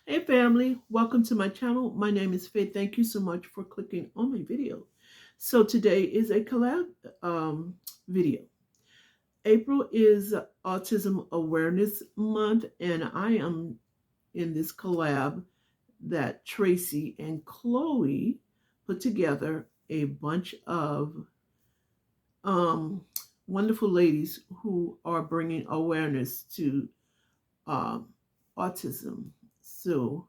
Hey family, welcome to my channel. My name is Faye. Thank you so much for clicking on my video. So today is a collab video. April is Autism Awareness Month, and I am in this collab that Tracey and Chloe put together a bunch of um, wonderful ladies who are bringing awareness to um, autism. So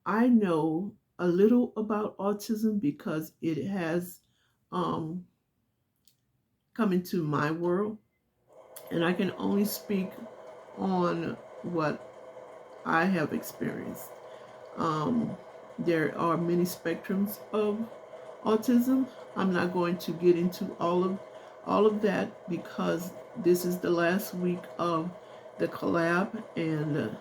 I know a little about autism because it has um, come into my world, and I can only speak on what I have experienced. Um, there are many spectrums of autism. I'm not going to get into all of that because this is the last week of the collab, and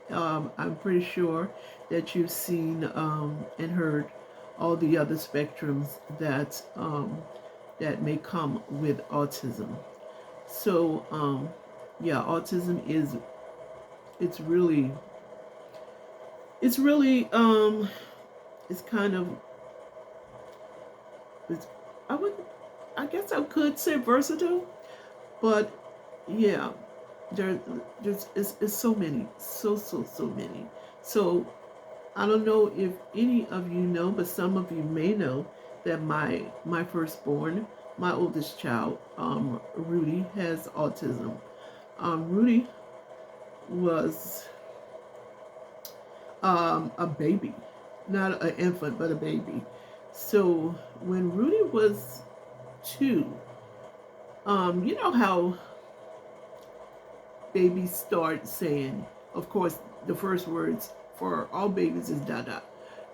I'm pretty sure that you've seen and heard all the other spectrums that may come with autism. So yeah, autism is it's really it's really it's kind of it's I would I guess I could say versatile, but yeah, there there's it's so many, so many. So I don't know if any of you know, but some of you may know that my firstborn, my oldest child, Rudy, has autism. Rudy was a baby, not an infant, but a baby. So when Rudy was 2, you know how babies start saying, of course, the first words for all babies is dada,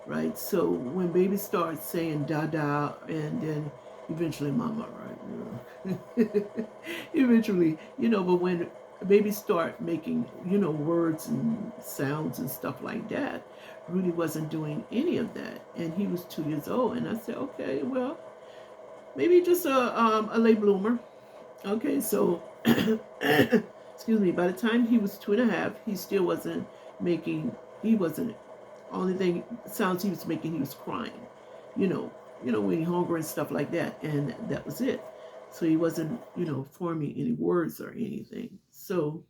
right? So when babies start saying dada and then eventually mama, right? Eventually, but when babies start making, words and sounds and stuff like that, Rudy wasn't doing any of that. And he was 2 years old. And I said, okay, well, maybe just a late bloomer. Okay, so excuse me, by the time he was 2.5, he still wasn't making, he wasn't, only thing sounds he was making, he was crying, you know, when he hungry and stuff like that, and that was it. So he wasn't, forming any words or anything. So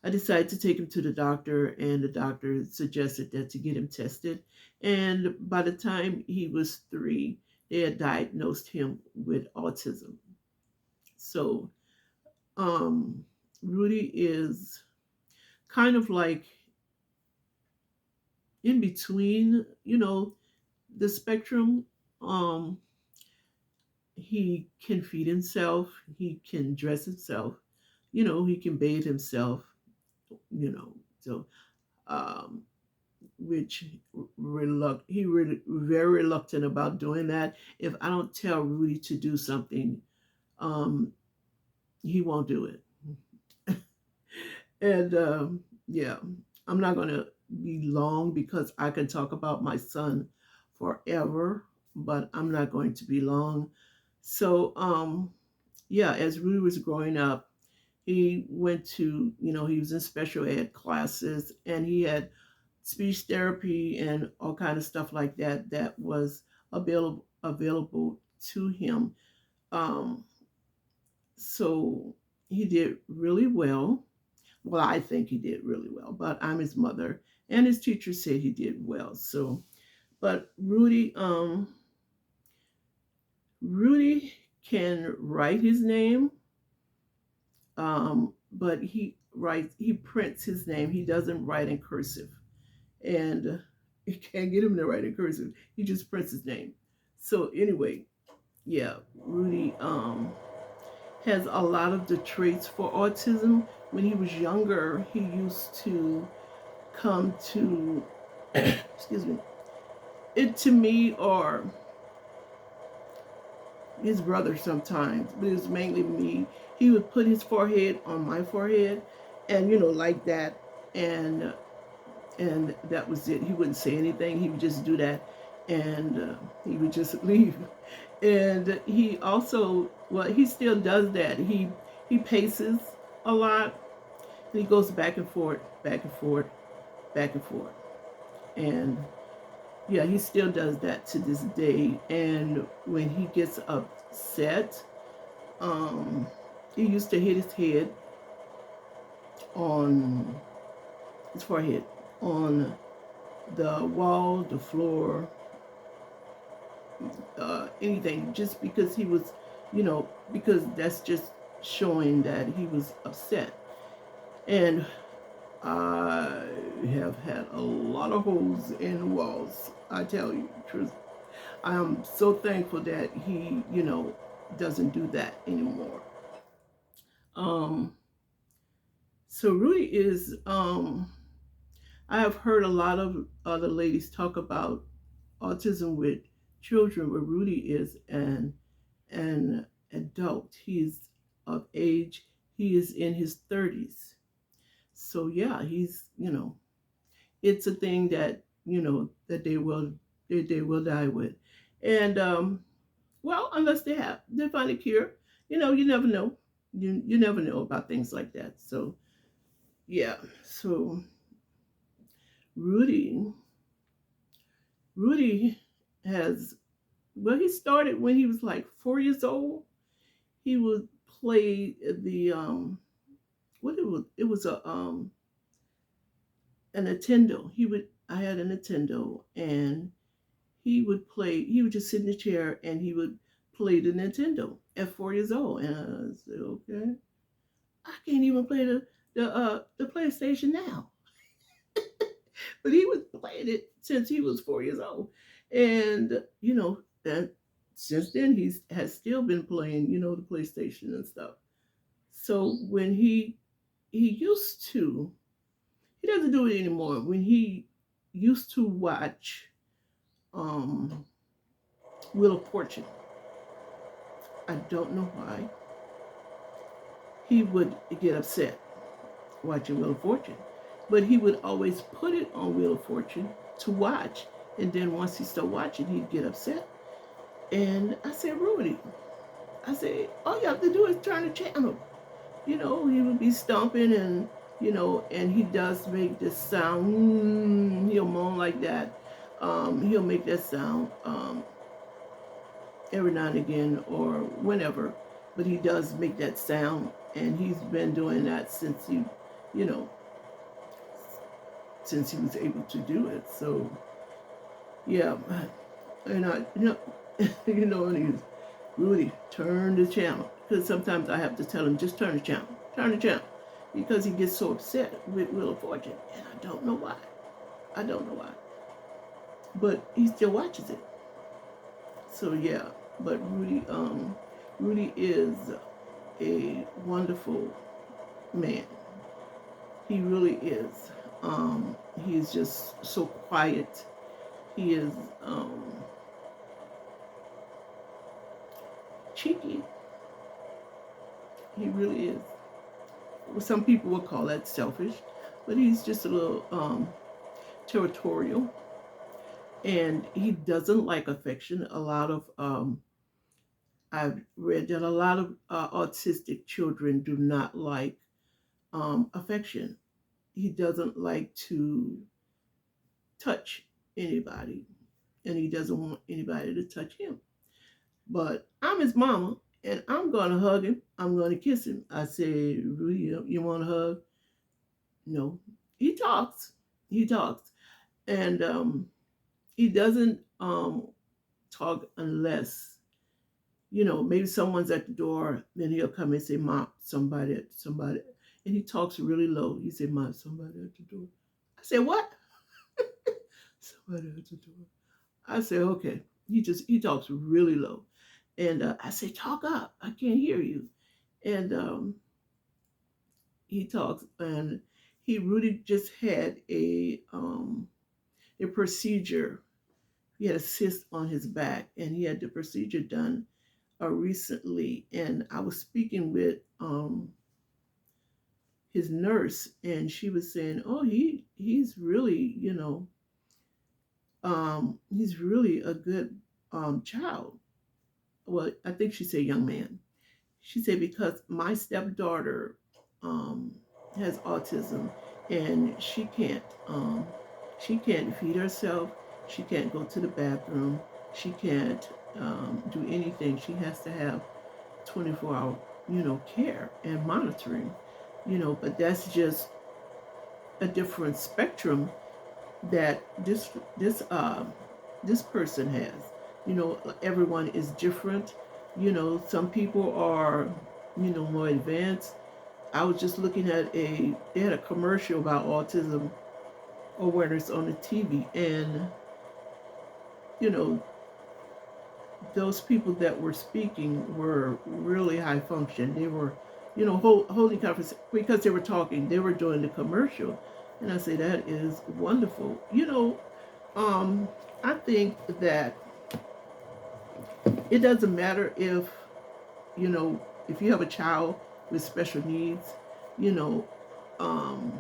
I decided to take him to the doctor, and the doctor suggested that to get him tested. And by the time he was 3, they had diagnosed him with autism. So um, Rudy is kind of like in between, the spectrum. Um, he can feed himself, he can dress himself, he can bathe himself, so um, which he really very reluctant about doing that. If I don't tell Rudy to do something, um, he won't do it. And yeah, I'm not going to be long because I can talk about my son forever, but I'm not going to be long. So, yeah, as Rudy was growing up, he went to, he was in special ed classes, and he had speech therapy and all kind of stuff like that that was available to him. Um, so he did really well. Well, I think he did really well, but I'm his mother, and his teacher said he did well. So, but Rudy can write his name, but he prints his name. He doesn't write in cursive, and you can't get him to write in cursive. He just prints his name. So anyway, yeah, Rudy has a lot of the traits for autism. When he was younger, he used to come to excuse me, it to me or his brother sometimes, but it was mainly me. He would put his forehead on my forehead, and like that, and and that was it. He wouldn't say anything. He would just do that, and he would just leave. And he also, well, he still does that. He paces a lot, and he goes back and forth, back and forth, back and forth. And yeah, he still does that to this day. And when he gets upset, he used to hit his head on his forehead, on the wall, the floor, anything, just because he was, because that's just showing that he was upset. And I have had a lot of holes in the walls, I tell you the truth. I am so thankful that he, doesn't do that anymore. So Rudy is, I have heard a lot of other ladies talk about autism with children, where Rudy is an adult. He's of age. He is in his 30s. So yeah, he's, it's a thing that, that they will die with. And well, unless they find a cure, you never know. You never know about things like that. So yeah. So Rudy has, well, he started when he was like 4 years old. He would play the it was a Nintendo. I had a Nintendo, and he would just sit in the chair and he would play the Nintendo at 4 years old. And I said, okay, I can't even play the PlayStation now. But he was playing it since he was 4 years old. And, that since then he has still been playing, the PlayStation and stuff. So when he used to, he doesn't do it anymore. When he used to watch Wheel of Fortune, I don't know why, he would get upset watching Wheel of Fortune. But he would always put it on Wheel of Fortune to watch. And then once he started watching, he'd get upset. And I said, Rudy, all you have to do is turn the channel. He would be stomping and, and he does make this sound. He'll moan like that. He'll make that sound every now and again or whenever. But he does make that sound. And he's been doing that since since he was able to do it. So yeah, and and he's, Rudy, turn the channel, because sometimes I have to tell him, just turn the channel, because he gets so upset with Wheel of Fortune, and I don't know why, but he still watches it. So yeah, but Rudy is a wonderful man. He really is. He's just so quiet. He is cheeky. He really is. Some people would call that selfish, but he's just a little territorial, and he doesn't like affection. A lot of I've read that a lot of autistic children do not like affection. He doesn't like to touch anybody, and he doesn't want anybody to touch him. But I'm his mama, and I'm going to hug him. I'm going to kiss him. I say, Rudy, you want a hug? No. He talks. And he doesn't talk unless, maybe someone's at the door. Then he'll come and say, Mom, somebody. And he talks really low. He said, Mom, somebody at the door. I said, what? Somebody at the door. I said, okay. He talks really low. And I say, talk up. I can't hear you. And he talks, and Rudy just had a procedure. He had a cyst on his back, and he had the procedure done recently. And I was speaking with his nurse, and she was saying, oh, he's really, he's really a good child. Well, I think she said young man. She said, because my stepdaughter has autism, and she can't feed herself. She can't go to the bathroom. She can't do anything. She has to have 24-hour, care and monitoring, but that's just a different spectrum that this person has. Everyone is different. Some people are, more advanced. I was just looking at they had a commercial about autism awareness on the TV, and you know, those people that were speaking were really high function. They were, holding conference because they were talking. They were doing the commercial, and I say that is wonderful. I think that it doesn't matter you know if you have a child with special needs. You know, um,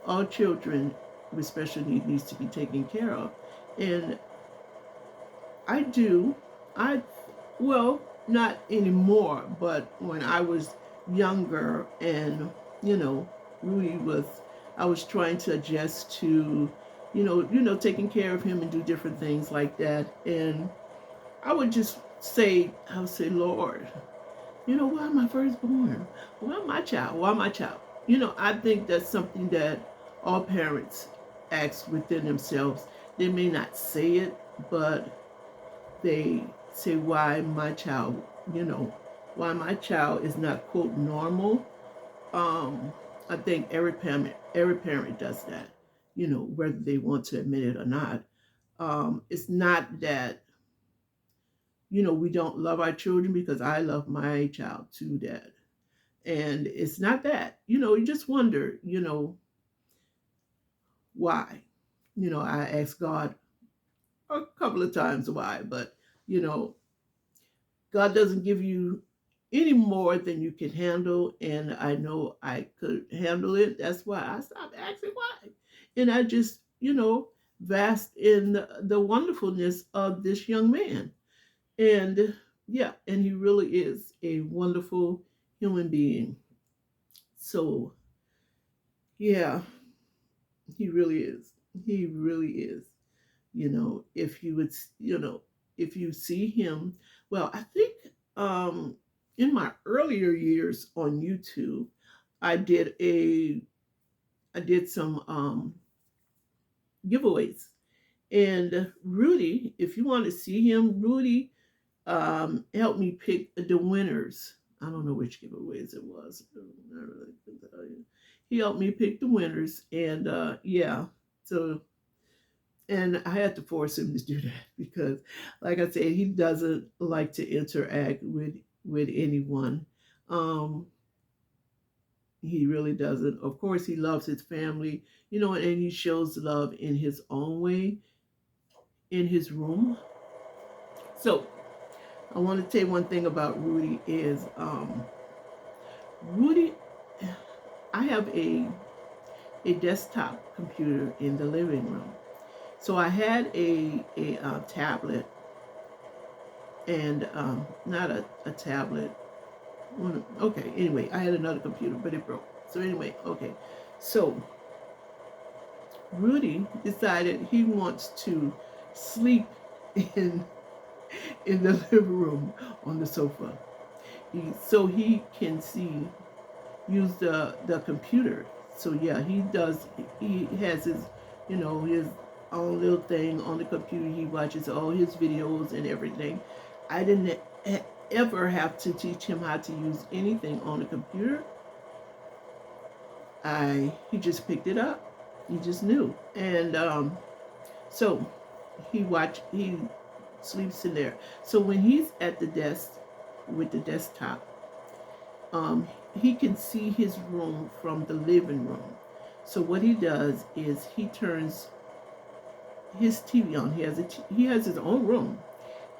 all children with special needs to be taken care of, and I do. I Well, not anymore, but when I was younger and, you know, Rudy was I was trying to adjust to, taking care of him and do different things like that. And I would say, Lord, why am I firstborn? Why my child? Why my child? I think that's something that all parents ask within themselves. They may not say it, but they say you know why my child is not quote normal. I think every parent does that, whether they want to admit it or not. It's not that we don't love our children, because I love my child too, Dad. And it's not that, you just wonder, why. I asked God a couple of times why, but you know God doesn't give you any more than you can handle, and I know I could handle it. That's why I stopped asking why. And I just, vast in the wonderfulness of this young man. And yeah, and he really is a wonderful human being. So, yeah, he really is. He really is. If you would, if you see him, well, I think um, in my earlier years on YouTube, I did a, I did some giveaways, and Rudy, if you want to see him, Rudy helped me pick the winners. I don't know which giveaways it was. I really couldn't tell you. He helped me pick the winners, and yeah, so and I had to force him to do that because, like I said, he doesn't like to interact with anyone. Um, he really doesn't. Of course, he loves his family, and he shows love in his own way in his room. So I want to tell you one thing about Rudy is Rudy. I have a desktop computer in the living room. So I had a tablet, and not a tablet. Okay, anyway, I had another computer, but it broke. So anyway, okay. So Rudy decided he wants to sleep in in the living room on the sofa. So he can use the computer. So yeah, he does. He has his own little thing on the computer. He watches all his videos and everything. I didn't ever have to teach him how to use anything on the computer. He just picked it up. He just knew, and so he sleeps in there. So when he's at the desk with the desktop, um, he can see his room from the living room. So what he does is he turns his TV on. He has his own room.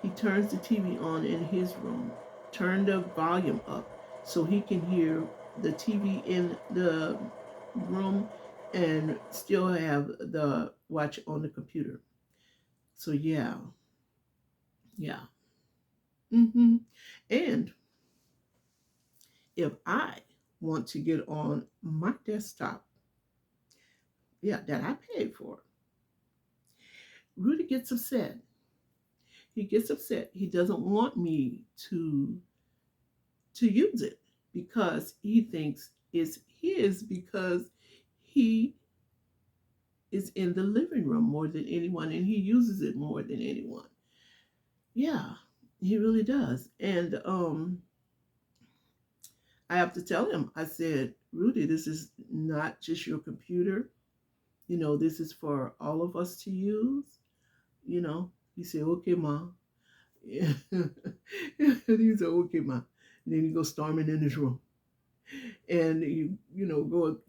He turns the TV on in his room. Turn the volume up so he can hear the TV in the room and still have the watch on the computer. So yeah, yeah. And if I want to get on my desktop Yeah, that I paid for. Rudy gets upset. He gets upset. He doesn't want me to use it because he thinks it's his because he is in the living room more than anyone and he uses it more than anyone. Yeah, he really does. And I have to tell him, I said, Rudy, this is not just your computer. You know, this is for all of us to use. You know, he said, okay, Ma. Yeah. And he said, okay, Ma. And then he goes storming in his room. And you know,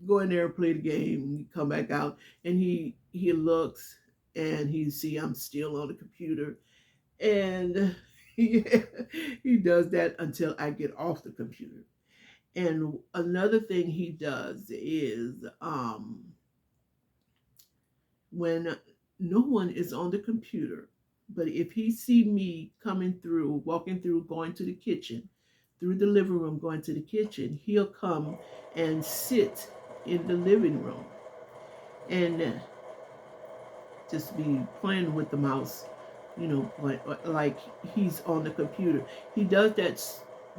go in there and play the game. And you come back out and he looks and he see I'm still on the computer. And he does that until I get off the computer. And another thing he does is when no one is on the computer, but if he see me coming through, walking through, going to the kitchen, through the living room, going to the kitchen, he'll come and sit in the living room and just be playing with the mouse, you know, like he's on the computer. He does that,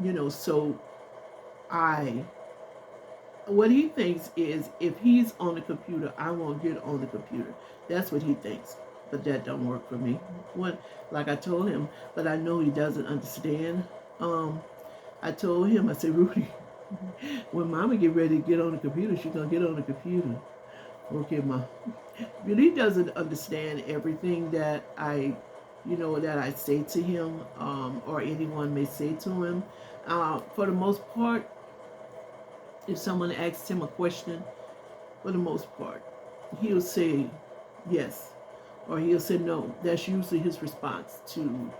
you know, so what he thinks is if he's on the computer, I won't get on the computer. That's what he thinks. But that don't work for me. Like I told him, but I know he doesn't understand. I told him, I said, Rudy, when Mama get ready to get on the computer, she's gonna get on the computer. Okay, Ma. But he doesn't understand everything that that I say to him, or anyone may say to him. For the most part, if someone asks him a question, for the most part, he'll say yes, or he'll say no. That's usually his response to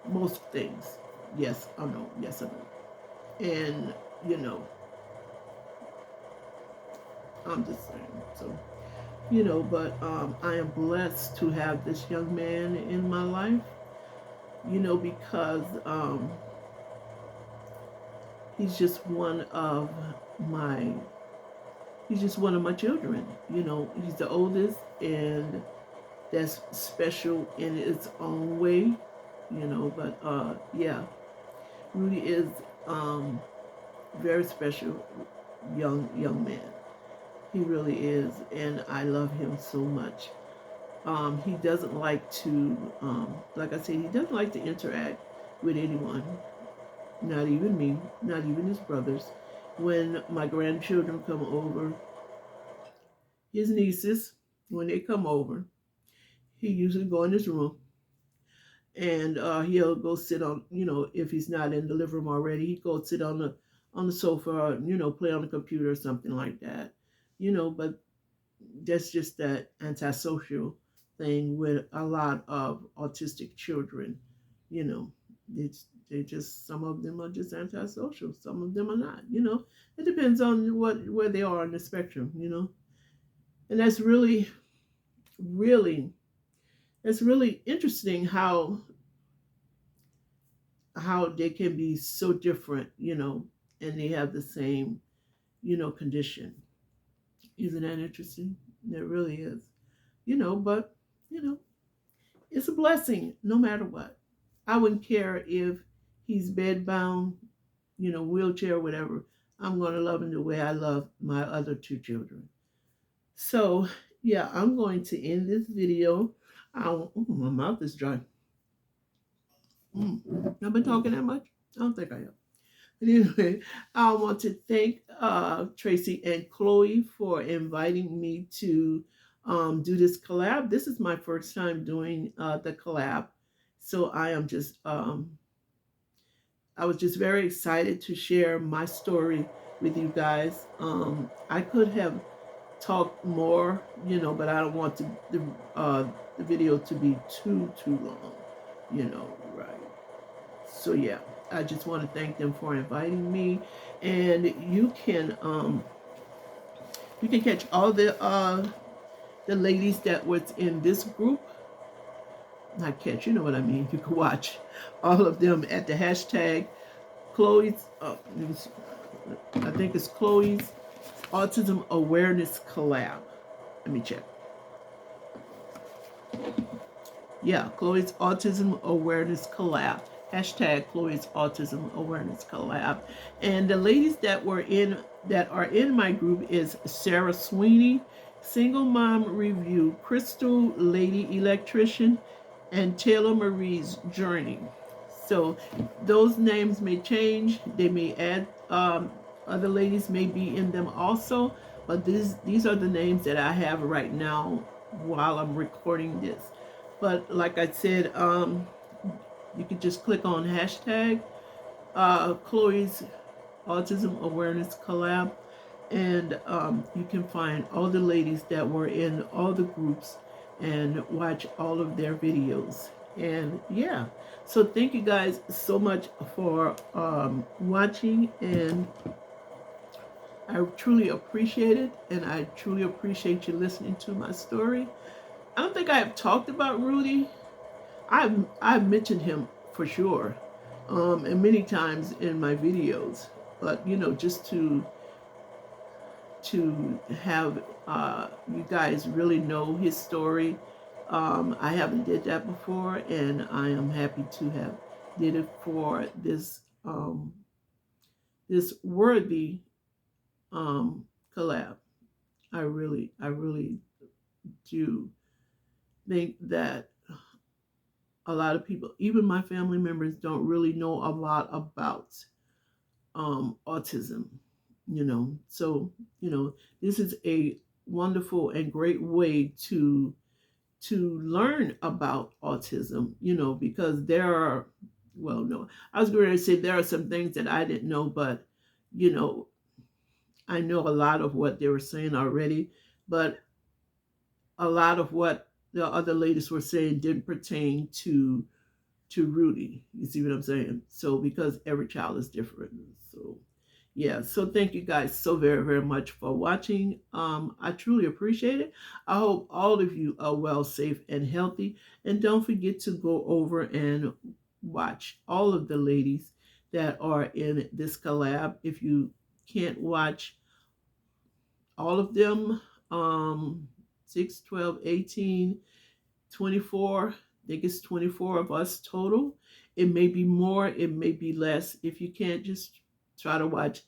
most things. Yes or no, yes or no. And, you know, I'm just saying. So, you know, but I am blessed to have this young man in my life, you know, because he's just one of my children. You know, he's the oldest, and that's special in its own way, you know. But yeah, Rudy is very special young man. He really is, and I love him so much. He doesn't like to, like I said, he doesn't like to interact with anyone, not even me, not even his brothers. When my grandchildren come over, his nieces, when they come over, he usually go in his room and he'll go sit on, you know, if he's not in the living room already, he go sit on the sofa, you know, play on the computer or something like that, you know. But that's just that antisocial thing with a lot of autistic children, you know. They just, some of them are just antisocial, some of them are not, you know. It depends on where they are on the spectrum, you know. And that's really, really, it's really interesting how they can be so different, you know, and they have the same, you know, condition. Isn't that interesting? It really is, you know. But you know, it's a blessing no matter what. I wouldn't care if he's bedbound, you know, wheelchair, whatever. I'm going to love him the way I love my other two children. So yeah, I'm going to end this video. My mouth is dry. I've been talking that much? I don't think I have. But anyway, I want to thank Tracey and Chloe for inviting me to do this collab. This is my first time doing the collab. So I am just, I was just very excited to share my story with you guys. I could have talked more, you know, but I don't want the video to be too long, you know, right? So yeah, I just want to thank them for inviting me, and you can catch all the ladies that was in this group. Not catch, you know what I mean. You can watch all of them at the hashtag Chloe's. I think it's Chloe's Autism Awareness Collab. Let me check. Yeah, Chloe's Autism Awareness Collab. Hashtag Chloe's Autism Awareness Collab. And the ladies that are in my group is Sarah Sweeney, Single Mom Review, Crystal Lady Electrician, and Taylor Marie's Journey. So those names may change. They may add other ladies may be in them also, but these are the names that I have right now while I'm recording this. But like I said, you can just click on hashtag Chloe's Autism Awareness Collab, and you can find all the ladies that were in all the groups and watch all of their videos. And yeah, so thank you guys so much for watching, and I truly appreciate it, and I truly appreciate you listening to my story. I don't think I have talked about Rudy. I've mentioned him for sure, and many times in my videos. But you know, just to have you guys really know his story, I haven't did that before, and I am happy to have did it for this this worthy collab. I really do think that a lot of people, even my family members, don't really know a lot about autism, you know. So, you know, this is a wonderful and great way to learn about autism, you know, because there are, well, no, I was going to say there are some things that I didn't know, but, you know, I know a lot of what they were saying already, but a lot of what the other ladies were saying didn't pertain to Rudy. You see what I'm saying? So because every child is different. So yeah, so thank you guys so very, very much for watching. I truly appreciate it. I hope all of you are well, safe, and healthy. And don't forget to go over and watch all of the ladies that are in this collab. If you can't watch all of them, 6, 12, 18, 24, I think it's 24 of us total. It may be more, it may be less. If you can't, just try to watch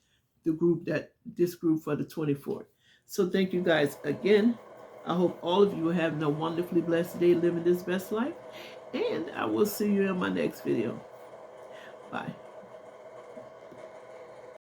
this group for the 24th. So thank you guys again. I hope all of you are having a wonderfully blessed day living this best life. And I will see you in my next video. Bye.